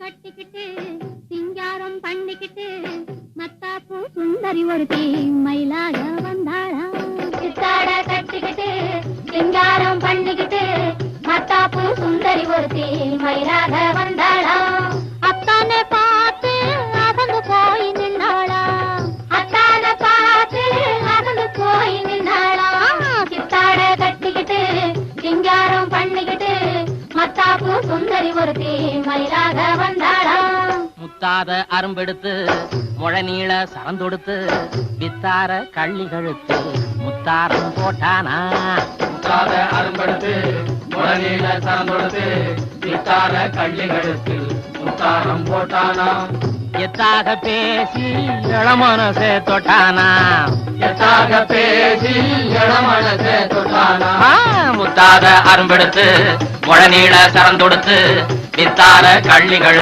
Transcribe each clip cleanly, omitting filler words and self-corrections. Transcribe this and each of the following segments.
கட்டிக்கிட்டு சிங்காரம் பண்ணிக்கிட்டு மத்தாப்பு சுந்தரி ஒருத்தி மயிலாக வந்தாளா. சித்தாட கட்டிக்கிட்டு சிங்காரம் பண்ணிக்கிட்டு மத்தாப்பு சுந்தரி ஒருத்தி மயிலாக வந்தாளா. அத்தானை பார்த்து அகந்து போய் நின்றாளா. அத்தானை பார்த்து அகந்து போய் நின்றாளா. சித்தாட கட்டிக்கிட்டு சிங்காரம் பண்ணிக்கிட்டு மத்தாப்பு சுந்தரி ஒருத்தி மயிலாக வந்தாளா. முத்தாத அரும்பெடுத்து முழநீள சரந்தொடுத்து வித்தார கள்ளி கழுத்து முத்தாரம் போட்டானா. முத்தாத அரும்பெடுத்து முழநீள சரந்தொடுத்து வித்தார கள்ளி கழுத்து முத்தாரம் போட்டானா. எத்தாக பேசி இளமனசே தொட்டானா. எத்தாக பேசி இளமனசே தொட்டானா. முத்தாத அரும்பெடுத்து முழநீள சரந்தொடுத்து வித்தார கள்ளிகள்.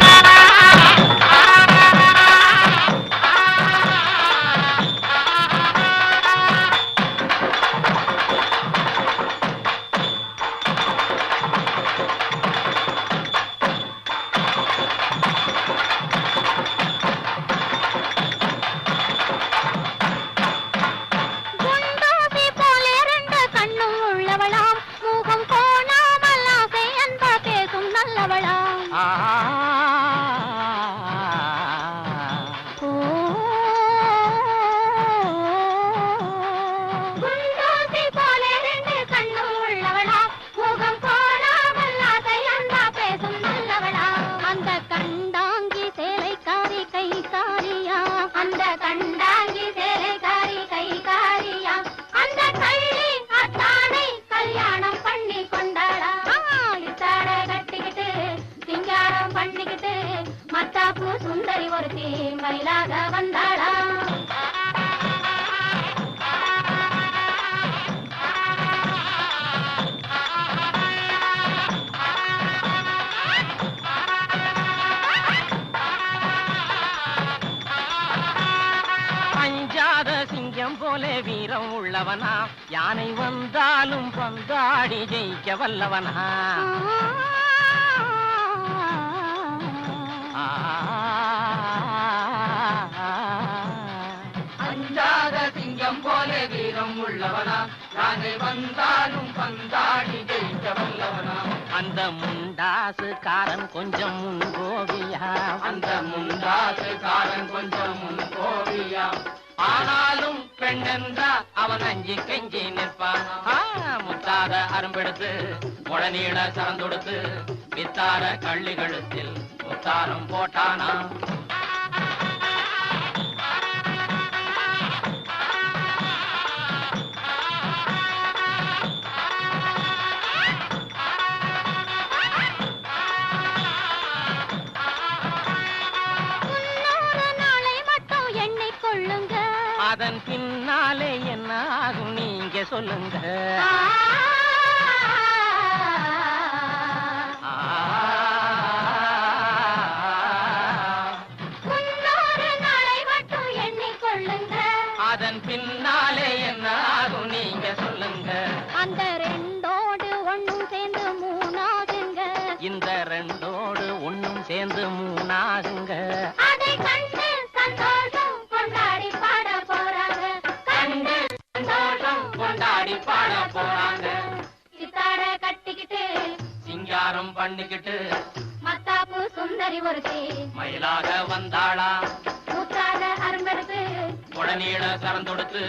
மத்தாப்பு சுந்தரி ஒருத்தி மயிலாக வந்தாளா. அஞ்சாத சிங்கம் போலே வீரம் உள்ளவனா. யானை வந்தாலும் பந்தாடி ஜெயிக்க வல்லவனா. அஞ்சாத சிங்கம் போலே வீரம் உள்ளவனா. யானை வந்தாலும் பந்தாடி ஜெயிக்க வல்லவனா. அந்த முண்டாசுக்காரன் கொஞ்சம் முன்கோவியா. அந்த முண்டாசுக்காரன் கொஞ்சம் முன்கோவியா. ஆனாலும் பெண்ணென்றா அவன் அஞ்சி கெஞ்சி நிற்பான். முத்தாத அரும்பெடுத்து முழநீள சரந்தொடுத்து வித்தார கள்ளி கழுத்தில் முத்தாரம் போட்டானா. அதன் பின்னாலே என்ன ஆகும் நீங்க சொல்லுங்க. அதன் பின்னாலே என்ன ஆகும் நீங்க சொல்லுங்க. அந்த ரெண்டோடு ஒண்ணும் சேர்ந்து மூணாகுங்க. இந்த ரெண்டோடு ஒண்ணும் சேர்ந்து மூணாகுங்க. அதை கண்டு சந்தோஷம் கொண்டாடி பாட போறாங்க. கண்டு சந்தோஷம் கொண்டாடி பாட போறாங்க. சித்தாட கட்டிக்கிட்டு சிங்காரம் பண்ணிக்கிட்டு மத்தாப்பு சுந்தரி ஒருத்தி மயிலாக வந்தாளா. முத்தாத அரும்பெடுத்து முழநீள சரந்தொடுத்து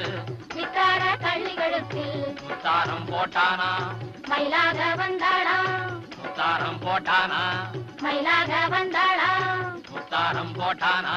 வித்தார கள்ளி கழுத்தில் முத்தாரம் போட்டானா. மயிலாக வந்தாளா. முத்தாரம் போட்டானா. மயிலாக வந்தாளா. முத்தாரம் போட்டானா.